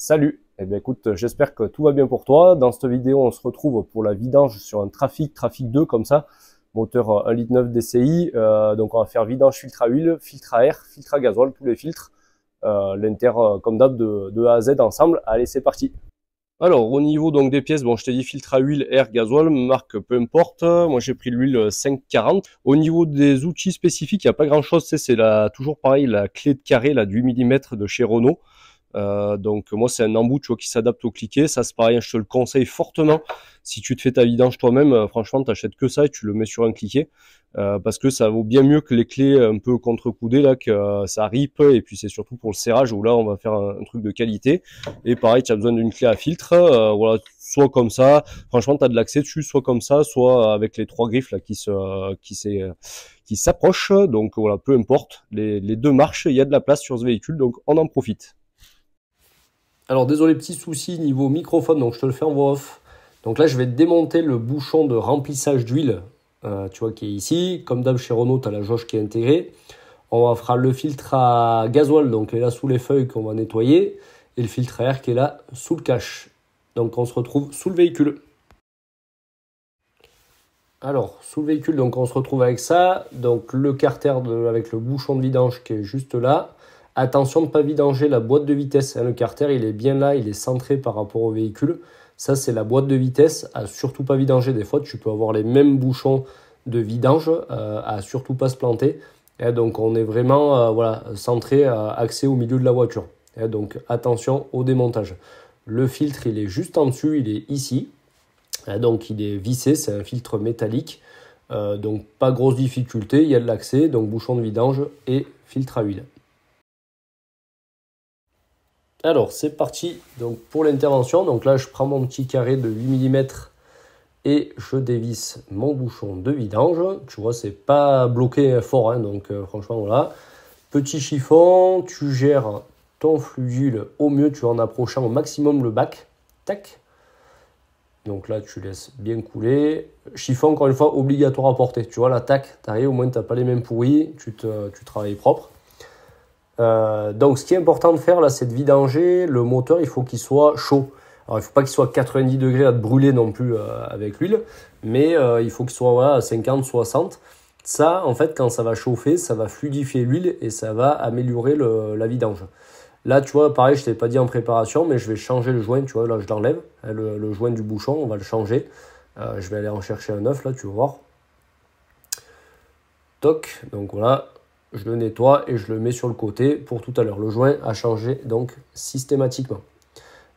Salut, eh bien écoute, j'espère que tout va bien pour toi. Dans cette vidéo, on se retrouve pour la vidange sur un Trafic 2 comme ça, moteur 1,9 litre DCI. Donc on va faire vidange filtre à huile, filtre à air, filtre à gasoil, tous les filtres. L'inter comme d'hab de A à Z ensemble. Allez, c'est parti. Alors au niveau donc des pièces, bon je t'ai dit filtre à huile, air, gasoil, marque peu importe. Moi j'ai pris l'huile 540. Au niveau des outils spécifiques, il n'y a pas grand chose, c'est toujours pareil, la clé de carré là, de 8 mm de chez Renault. Donc moi c'est un embout tu vois, qui s'adapte au cliquet, ça c'est pareil, je te le conseille fortement. Si tu te fais ta vidange toi-même, franchement t'achètes que ça et tu le mets sur un cliquet, parce que ça vaut bien mieux que les clés un peu contrecoudées là, que ça rip, et puis c'est surtout pour le serrage où là on va faire un truc de qualité. Et pareil, tu as besoin d'une clé à filtre, voilà, soit comme ça, franchement tu as de l'accès dessus, soit comme ça, soit avec les trois griffes là qui s'approchent. Donc voilà, peu importe, les deux marchent, il y a de la place sur ce véhicule, donc on en profite. Alors désolé, petit souci niveau microphone, donc je te le fais en voix off. Donc là je vais démonter le bouchon de remplissage d'huile, tu vois, qui est ici. Comme d'hab chez Renault, tu as la jauge qui est intégrée. On fera le filtre à gasoil, donc qui est là sous les feuilles qu'on va nettoyer, et le filtre à air qui est là sous le cache. Donc on se retrouve sous le véhicule. Alors sous le véhicule, donc on se retrouve avec ça, donc le carter avec le bouchon de vidange qui est juste là. Attention de ne pas vidanger la boîte de vitesse. Le carter, il est bien là, il est centré par rapport au véhicule. Ça, c'est la boîte de vitesse. À surtout pas vidanger. Des fois, tu peux avoir les mêmes bouchons de vidange. À surtout pas se planter. Et donc, on est vraiment voilà, centré, axé au milieu de la voiture. Et donc, attention au démontage. Le filtre, il est juste en dessus. Il est ici. Et donc, il est vissé. C'est un filtre métallique. Donc, pas grosse difficulté. Il y a de l'accès. Donc, bouchon de vidange et filtre à huile. Alors c'est parti donc pour l'intervention. Donc là je prends mon petit carré de 8 mm et je dévisse mon bouchon de vidange. Tu vois, c'est pas bloqué fort, hein, donc franchement voilà. Petit chiffon, tu gères ton flux d'huile au mieux, tu vas en approchant au maximum le bac. Tac. Donc là tu laisses bien couler. Chiffon encore une fois obligatoire à porter. Tu vois là, tac, t'arrives, au moins t'as pas les mains pourries, tu travailles propre. Donc ce qui est important de faire là, c'est de vidanger le moteur. Il faut qu'il soit chaud. Alors il ne faut pas qu'il soit 90 degrés à te brûler non plus avec l'huile, mais il faut qu'il soit voilà, à 50, 60. Ça, en fait, quand ça va chauffer, ça va fluidifier l'huile et ça va améliorer la vidange. Là, tu vois, pareil, je ne t'ai pas dit en préparation, mais je vais changer le joint. Tu vois, là, je l'enlève. Le joint du bouchon, on va le changer. Je vais aller en chercher un neuf, là, tu vas voir. Toc, donc voilà. Je le nettoie et je le mets sur le côté pour tout à l'heure. Le joint a changé donc systématiquement.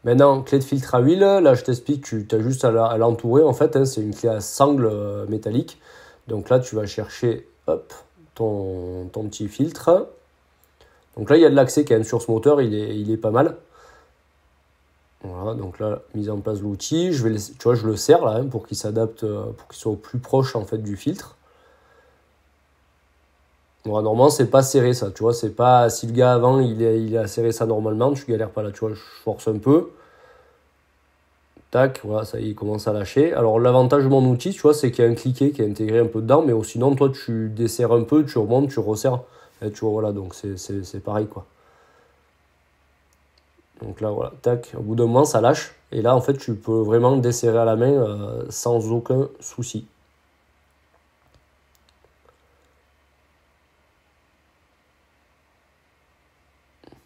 Maintenant, clé de filtre à huile, là je t'explique, tu as juste à l'entourer en fait, hein, c'est une clé à sangle métallique. Donc là tu vas chercher hop, ton petit filtre. Donc là il y a de l'accès quand même sur ce moteur, il est pas mal. Voilà, donc là mise en place l'outil, tu vois, je le serre là hein, pour qu'il s'adapte, pour qu'il soit au plus proche en fait du filtre. Bon, normalement, c'est pas serré ça, tu vois, c'est pas, si le gars avant il a serré ça normalement, tu galères pas là, tu vois, je force un peu. Tac, voilà, ça y est, il commence à lâcher. Alors l'avantage de mon outil, tu vois, c'est qu'il y a un cliquet qui est intégré un peu dedans, mais sinon, toi, tu desserres un peu, tu remontes, tu resserres. Et tu vois, voilà, donc c'est pareil, quoi. Donc là, voilà, tac, au bout d'un moment, ça lâche. Et là, en fait, tu peux vraiment desserrer à la main sans aucun souci.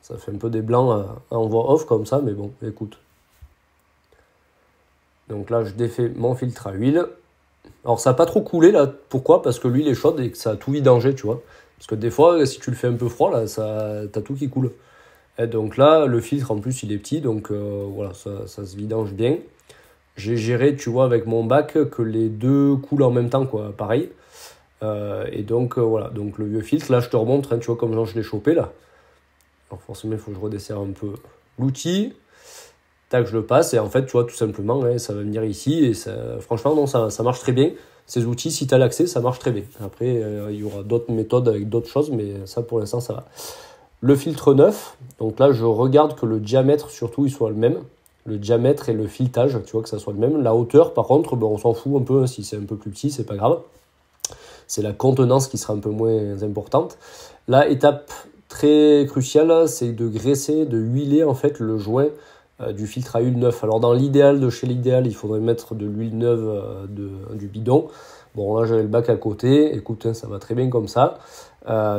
Ça fait un peu des blancs en voix off comme ça, mais bon, écoute. Donc là, je défais mon filtre à huile. Alors ça n'a pas trop coulé là, pourquoi? Parce que l'huile est chaude et que ça a tout vidangé, tu vois. Parce que des fois, si tu le fais un peu froid, là, t'as tout qui coule. Et donc là, le filtre en plus, il est petit, donc voilà, ça se vidange bien. J'ai géré, tu vois, avec mon bac, que les deux coulent en même temps, quoi, pareil. Et donc voilà, donc le vieux filtre, là, je te remontre, hein, tu vois, comme je l'ai chopé là. Alors forcément, il faut que je redesserre un peu l'outil. Tac, je le passe et en fait, tu vois, tout simplement, hein, ça va venir ici et franchement, non, ça marche très bien. Ces outils, si tu as l'accès, ça marche très bien. Après, il y aura d'autres méthodes avec d'autres choses, mais ça, pour l'instant, ça va. Le filtre neuf, donc là, je regarde que le diamètre, surtout, il soit le même. Le diamètre et le filetage, tu vois, que ça soit le même. La hauteur, par contre, on s'en fout un peu. Hein, si c'est un peu plus petit, c'est pas grave. C'est la contenance qui sera un peu moins importante. Là, étape très cruciale, c'est de graisser, de huiler en fait le joint du filtre à huile neuf. Alors dans l'idéal de chez l'idéal, il faudrait mettre de l'huile neuve du bidon. Bon là j'avais le bac à côté, écoute, hein, ça va très bien comme ça.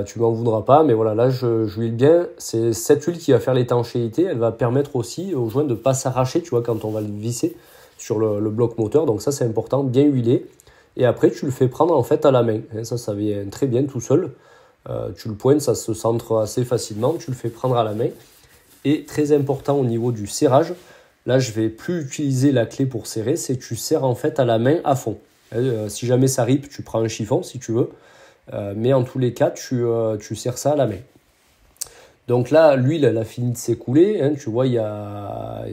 Tu m'en voudras pas, mais voilà, là je huile bien. C'est cette huile qui va faire l'étanchéité, elle va permettre aussi au joint de ne pas s'arracher, tu vois, quand on va le visser sur le bloc moteur. Donc ça c'est important, bien huiler. Et après tu le fais prendre en fait à la main. Ça vient très bien tout seul. Tu le pointes, ça se centre assez facilement, tu le fais prendre à la main. Et très important au niveau du serrage, là je vais plus utiliser la clé pour serrer, c'est que tu serres en fait à la main à fond. Si jamais ça ripe, tu prends un chiffon si tu veux, mais en tous les cas tu serres ça à la main. Donc là l'huile elle a fini de s'écouler, hein, tu vois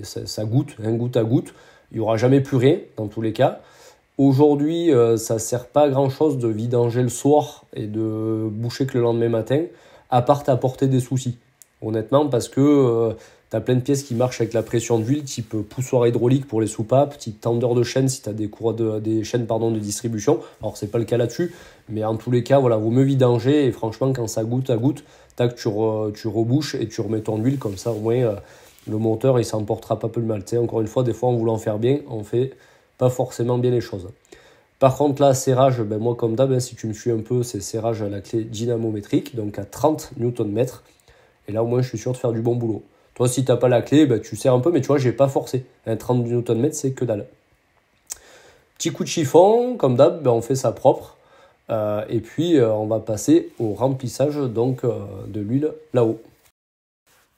ça goûte, hein, goutte à goutte, il n'y aura jamais plus rien dans tous les cas. Aujourd'hui ça ne sert pas à grand chose de vidanger le soir et de boucher que le lendemain matin, à part t'apporter des soucis. Honnêtement, parce que tu as plein de pièces qui marchent avec la pression d'huile, type poussoir hydraulique pour les soupapes, type tendeur de chaîne si tu as des chaînes de distribution. Alors, c'est pas le cas là-dessus, mais en tous les cas, voilà, vaut mieux vidanger. Et franchement, quand ça goûte à goutte, tac, tu rebouches et tu remets ton huile. Comme ça, au moins, le moteur, il s'en portera pas peu le mal. Tu sais, encore une fois, des fois, en voulant faire bien, on fait pas forcément bien les choses. Par contre, là, serrage, ben, moi, comme d'hab, si tu me suis un peu, c'est serrage à la clé dynamométrique, donc à 30 Nm. Et là, au moins, je suis sûr de faire du bon boulot. Toi, si tu n'as pas la clé, bah, tu serres un peu, mais tu vois, je n'ai pas forcé. 30 Nm, c'est que dalle. Petit coup de chiffon, comme d'hab, bah, on fait ça propre. Et puis, on va passer au remplissage donc, de l'huile là-haut.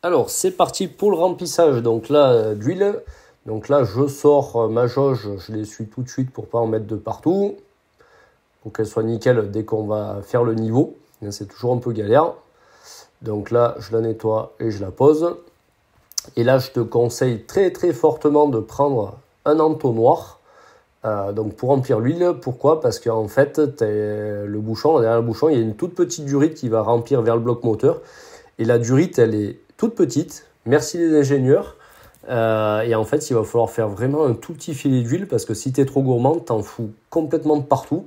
Alors, c'est parti pour le remplissage donc là, d'huile. Donc là, je sors ma jauge, je l'essuie tout de suite pour ne pas en mettre de partout. Pour qu'elle soit nickel dès qu'on va faire le niveau. C'est toujours un peu galère. Donc là, je la nettoie et je la pose. Et là, je te conseille très très fortement de prendre un entonnoir donc pour remplir l'huile. Pourquoi? Parce qu'en fait, le bouchon, derrière le bouchon, il y a une toute petite durite qui va remplir vers le bloc moteur. Et la durite, elle est toute petite. Merci les ingénieurs. Et en fait, il va falloir faire vraiment un tout petit filet d'huile parce que si tu es trop gourmand, t'en fous complètement de partout.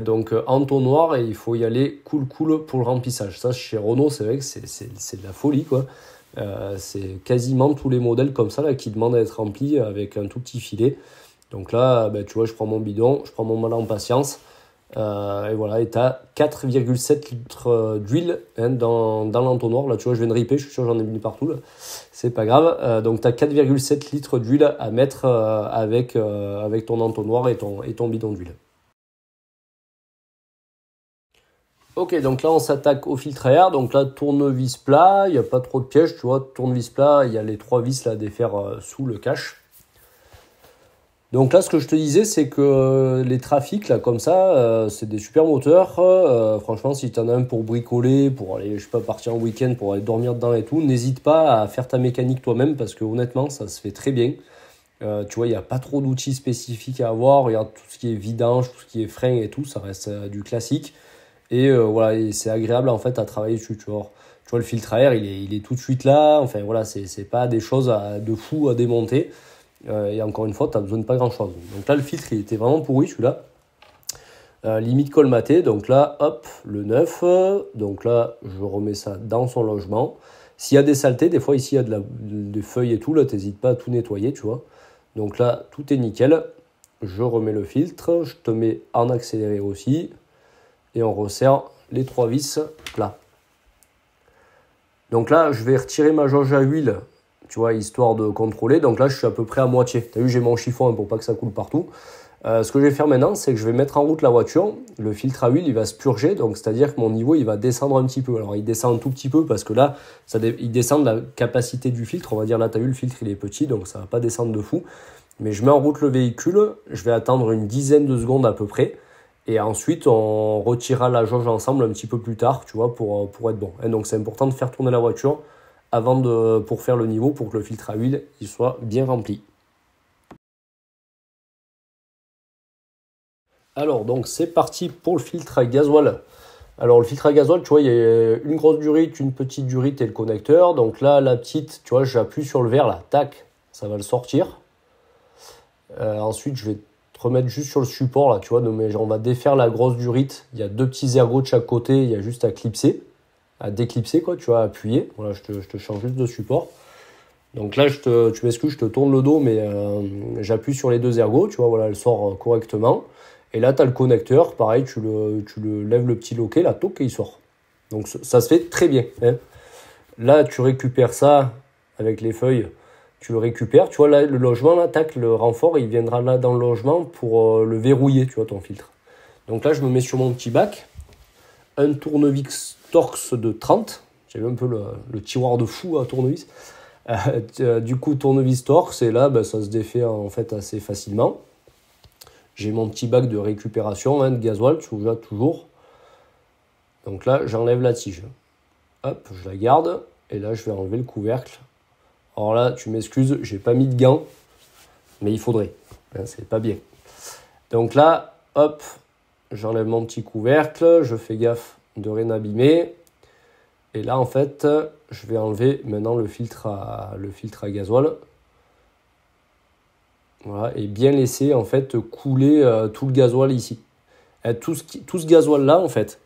Donc entonnoir et il faut y aller cool pour le remplissage. Ça chez Renault c'est vrai que c'est de la folie quoi. C'est quasiment tous les modèles comme ça là, qui demandent à être remplis avec un tout petit filet. Donc là ben, tu vois je prends mon bidon, je prends mon mal en patience et voilà et tu as 4,7 litres d'huile hein, dans l'entonnoir. Là tu vois je viens de riper, je suis sûr j'en ai mis partout là. C'est pas grave. Donc tu as 4,7 litres d'huile à mettre avec ton entonnoir et ton bidon d'huile. Ok, donc là on s'attaque au filtre à air, donc là tournevis plat, il n'y a pas trop de pièges, tu vois, tournevis plat, il y a les 3 vis là à défaire sous le cache. Donc là ce que je te disais c'est que les trafics là comme ça, c'est des super moteurs, franchement si tu en as un pour bricoler, pour aller je sais pas partir en week-end, pour aller dormir dedans et tout, n'hésite pas à faire ta mécanique toi-même parce que honnêtement ça se fait très bien. Tu vois, il n'y a pas trop d'outils spécifiques à avoir, regarde tout ce qui est vidange, tout ce qui est frein et tout, ça reste du classique. Et voilà, et c'est agréable en fait à travailler dessus, tu vois. Tu vois, le filtre à air, il est tout de suite là. Enfin voilà, c'est pas des choses de fou à démonter. Et encore une fois, tu n'as besoin de pas grand chose. Donc là, le filtre, il était vraiment pourri celui-là. Limite colmaté. Donc là, hop, le neuf. Donc là, je remets ça dans son logement. S'il y a des saletés, des fois ici, il y a des feuilles et tout. Là, t'hésites pas à tout nettoyer, tu vois. Donc là, tout est nickel. Je remets le filtre. Je te mets en accéléré aussi. Et on resserre les 3 vis plats. Donc là, je vais retirer ma jauge à huile, tu vois, histoire de contrôler. Donc là, je suis à peu près à moitié. Tu as vu, j'ai mon chiffon hein, pour pas que ça coule partout. Ce que je vais faire maintenant, c'est que je vais mettre en route la voiture. Le filtre à huile, il va se purger. Donc, c'est-à-dire que mon niveau, il va descendre un petit peu. Alors, il descend un tout petit peu parce que là, il descend de la capacité du filtre. On va dire, là, tu as vu, le filtre, il est petit. Donc, ça va pas descendre de fou. Mais je mets en route le véhicule. Je vais attendre une dizaine de secondes à peu près. Et ensuite, on retirera la jauge ensemble un petit peu plus tard, tu vois, pour être bon. Et donc, c'est important de faire tourner la voiture pour faire le niveau, pour que le filtre à huile il soit bien rempli. Alors, donc, c'est parti pour le filtre à gasoil. Alors, le filtre à gasoil, tu vois, il y a une grosse durite, une petite durite et le connecteur. Donc là, la petite, tu vois, j'appuie sur le verre, là, tac, ça va le sortir. Ensuite, je vais remettre juste sur le support là, tu vois, mais on va défaire la grosse durite. Il y a 2 petits ergots de chaque côté, il y a juste à clipser, à déclipser quoi, tu vois, à appuyer. Voilà, je te change juste de support. Donc là, tu m'excuses, je te tourne le dos, mais j'appuie sur les deux ergots, tu vois, voilà, elle sort correctement. Et là, tu as le connecteur, pareil, tu le lèves le petit loquet, là, toc, et il sort. Donc ça se fait très bien. Hein. Là, tu récupères ça avec les feuilles, tu le récupères. Tu vois, là, le logement, là, tac, le renfort, il viendra là dans le logement pour le verrouiller, tu vois, ton filtre. Donc là, je me mets sur mon petit bac, un tournevis Torx de 30. J'ai un peu le tiroir de fou à tournevis. Du coup, tournevis Torx, et là, ben, ça se défait en fait assez facilement. J'ai mon petit bac de récupération de gasoil, toujours. Donc là, j'enlève la tige. Hop, je la garde. Et là, je vais enlever le couvercle. Alors là, tu m'excuses, j'ai pas mis de gants. Mais il faudrait. Hein, c'est pas bien. Donc là, hop, j'enlève mon petit couvercle. Je fais gaffe de rien abîmer. Et là, en fait, je vais enlever maintenant le filtre à gasoil. Voilà, et bien laisser en fait couler tout le gasoil ici. Tout ce gasoil là en fait,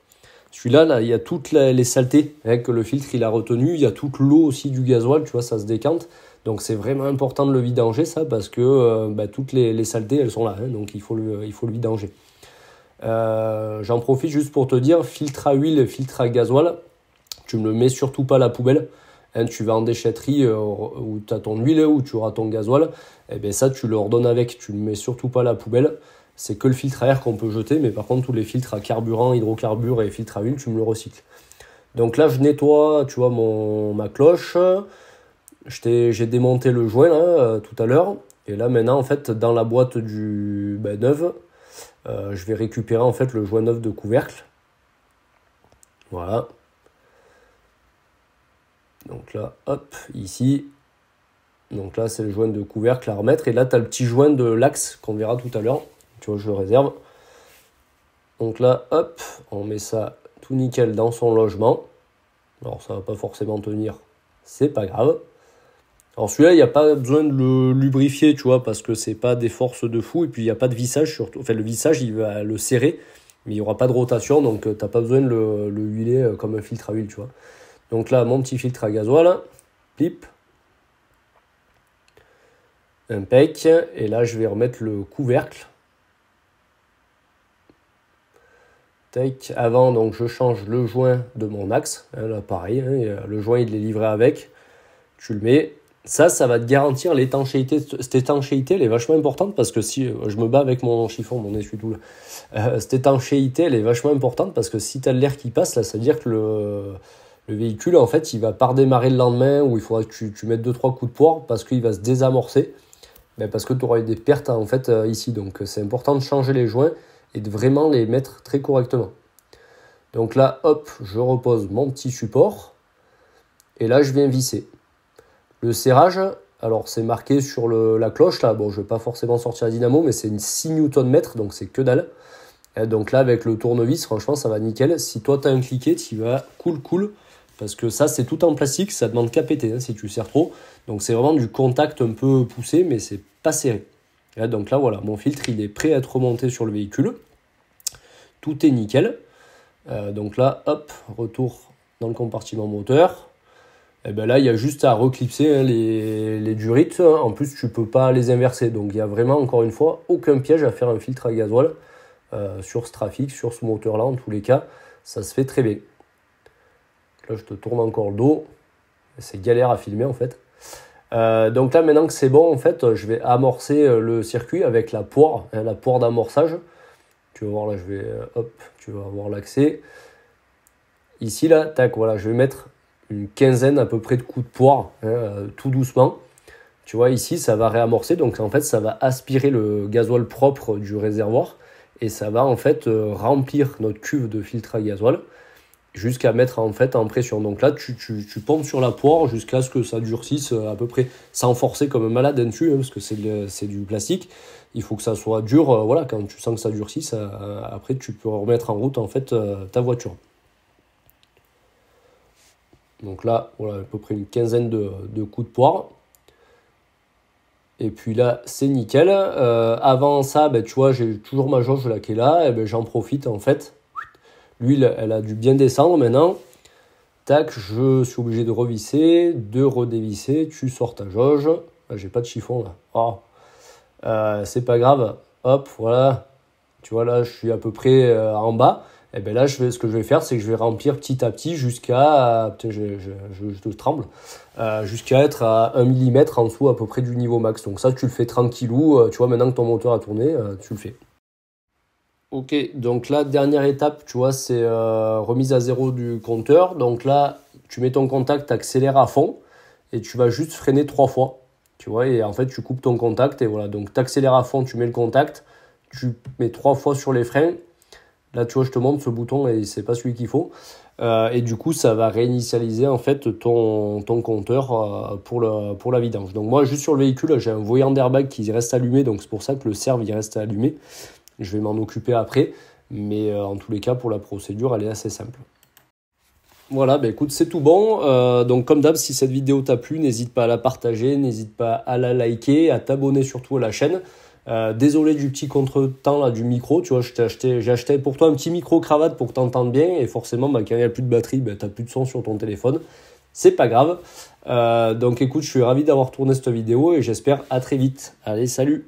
celui-là là, il y a toutes les saletés que le filtre il a retenu, il y a toute l'eau aussi du gasoil, tu vois, ça se décante. Donc c'est vraiment important de le vidanger ça parce que toutes les saletés elles sont là, donc il faut le vidanger. J'en profite juste pour te dire, filtre à huile, filtre à gasoil, tu ne le mets surtout pas à la poubelle. Tu vas en déchetterie où tu as ton huile, où tu auras ton gasoil, et bien ça tu le redonnes avec, tu ne le mets surtout pas à la poubelle. C'est que le filtre à air qu'on peut jeter, mais par contre tous les filtres à carburant, hydrocarbures et filtres à huile, tu me le recycles. Donc là je nettoie, tu vois, ma cloche. J'ai démonté le joint là, tout à l'heure. Et là maintenant en fait dans la boîte neuve, je vais récupérer en fait le joint neuf de couvercle. Voilà. Donc là, hop, ici. Donc là, c'est le joint de couvercle à remettre. Et là, tu as le petit joint de l'axe qu'on verra tout à l'heure. Tu vois, je le réserve. Donc là, hop, on met ça tout nickel dans son logement. Alors, ça va pas forcément tenir. C'est pas grave. Alors celui-là, il n'y a pas besoin de le lubrifier, tu vois, parce que c'est pas des forces de fou. Et puis, il n'y a pas de vissage. Surtout. Enfin, le vissage, il va le serrer. Mais il n'y aura pas de rotation. Donc, tu n'as pas besoin de le huiler comme un filtre à huile, tu vois. Donc là, mon petit filtre à gasoil, plip, impec, et là je vais remettre le couvercle. Tac. Avant, donc je change le joint de mon axe, là pareil, le joint il est livré avec, tu le mets. Ça va te garantir l'étanchéité. Cette étanchéité, elle est vachement importante parce que si je me bats avec mon chiffon, mon essuie-tout, cette étanchéité, elle est vachement importante parce que si tu as de l'air qui passe, là, ça veut dire que le véhicule, en fait, il va pas redémarrer le lendemain ou il faudra que tu mettes 2-3 coups de poire parce qu'il va se désamorcer. Parce que tu auras eu des pertes en fait ici. Donc c'est important de changer les joints et de vraiment les mettre très correctement. Donc là, hop, je repose mon petit support. Et là, je viens visser. Le serrage, alors c'est marqué sur la cloche là. Bon, je ne vais pas forcément sortir la dynamo, mais c'est une 6 Nm, donc c'est que dalle. Et donc là, avec le tournevis, franchement, ça va nickel. Si toi, tu as un cliquet, tu vas cool. Parce que ça, c'est tout en plastique, ça demande qu'à péter si tu serres trop. Donc c'est vraiment du contact un peu poussé, mais c'est pas serré. Et donc là, voilà, mon filtre, il est prêt à être remonté sur le véhicule. Tout est nickel. Donc là, hop, retour dans le compartiment moteur. Et ben là, il y a juste à reclipser les durites. En plus, tu peux pas les inverser. Donc il y a vraiment, encore une fois, aucun piège à faire un filtre à gasoil sur ce trafic, sur ce moteur-là, en tous les cas. Ça se fait très bien. Là, je te tourne encore le dos. C'est galère à filmer, en fait. Donc là, maintenant que c'est bon, en fait, je vais amorcer le circuit avec la poire d'amorçage. Tu vas voir, là, tu vas avoir l'accès. Ici, là, tac, voilà, je vais mettre une quinzaine à peu près de coups de poire, tout doucement. Tu vois, ici, ça va réamorcer. Donc, en fait, ça va aspirer le gasoil propre du réservoir. Et ça va, en fait, remplir notre cuve de filtre à gasoil jusqu'à mettre en fait en pression. Donc là, tu pompes sur la poire jusqu'à ce que ça durcisse à peu près, sans forcer comme un malade dessus, parce que c'est du plastique. Il faut que ça soit dur. Voilà, quand tu sens que ça durcit, après tu peux remettre en route en fait ta voiture. Donc là, voilà, à peu près une quinzaine de coups de poire. Et puis là, c'est nickel. Avant ça, tu vois, j'ai toujours ma jauge là qui est là. Et j'en profite en fait. L'huile, elle a dû bien descendre maintenant. Tac, je suis obligé de revisser, de redévisser, tu sors ta jauge. Ah, j'ai pas de chiffon là. Oh. C'est pas grave. Hop, voilà. Tu vois là, je suis à peu près en bas. Et bien là, ce que je vais faire, c'est que je vais remplir petit à petit jusqu'à, putain, je tremble, jusqu'à être à 1 mm en dessous à peu près du niveau max. Donc ça, tu le fais tranquillou. Tu vois, maintenant que ton moteur a tourné, tu le fais. Ok, donc là, dernière étape, tu vois, c'est remise à zéro du compteur. Donc là, tu mets ton contact, tu accélères à fond et tu vas juste freiner 3 fois. Tu vois, et en fait, tu coupes ton contact et voilà. Donc, tu accélères à fond, tu mets le contact, tu mets 3 fois sur les freins. Là, tu vois, je te montre ce bouton et c'est pas celui qu'il faut. Et du coup, ça va réinitialiser en fait ton compteur pour la vidange. Donc, moi, juste sur le véhicule, j'ai un voyant d'airbag qui reste allumé. Donc, c'est pour ça que le serve, il reste allumé. Je vais m'en occuper après. Mais en tous les cas, pour la procédure, elle est assez simple. Voilà, bah écoute, c'est tout bon. Donc comme d'hab, si cette vidéo t'a plu, n'hésite pas à la partager, n'hésite pas à la liker, à t'abonner surtout à la chaîne. Désolé du petit contretemps là du micro, tu vois, j'ai acheté pour toi un petit micro cravate pour que tu entendes bien et forcément quand il n'y a plus de batterie, t'as plus de son sur ton téléphone. C'est pas grave. Donc écoute, je suis ravi d'avoir tourné cette vidéo et j'espère à très vite. Allez, salut!